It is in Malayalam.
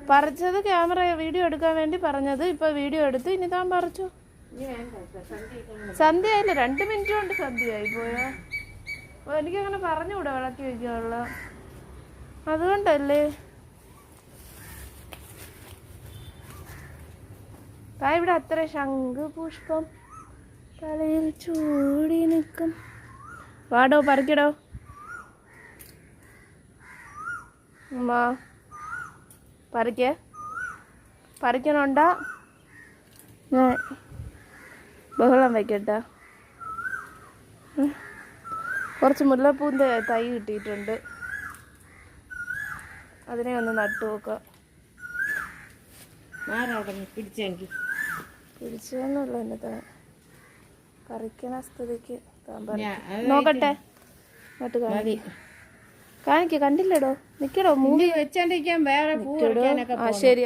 പറിച്ചത് ക്യാമറ വീഡിയോ എടുക്കാൻ വേണ്ടി പറഞ്ഞത്. ഇപ്പൊ വീഡിയോ എടുത്ത് ഇനി താൻ പറിച്ചു. സന്ധ്യയായില്ല, 2 മിനിറ്റ് കൊണ്ട് സന്ധ്യയായി പോയാ. എനിക്കങ്ങനെ പറഞ്ഞുകൂടെ വിളക്കി വയ്ക്കാനുള്ള. അതുകൊണ്ടല്ലേ താ ഇവിടെ അത്ര ശംഖുപുഷ്പം തലയിൽ ചൂടി നിൽക്കും. വാടോ പറിക്കടോ അമ്മ. പറിക്കണുണ്ടാ? ഞാൻ ബഹളം വയ്ക്കട്ടെ. കുറച്ച് മുല്ലപ്പൂവിൻ്റെ തൈ കിട്ടിയിട്ടുണ്ട്, അതിനെ ഒന്ന് നട്ടു നോക്കാം. പിടിച്ചെന്നുള്ള എന്നെ താൻ പറിക്കണ സ്ഥിതിക്ക് നോക്കട്ടെ. നട്ട് കാണിക്ക. കണ്ടില്ലടോ, നിക്കടോ, മൂടി വെച്ചോണ്ടിരിക്കാൻ വേറെ. ആ ശരി.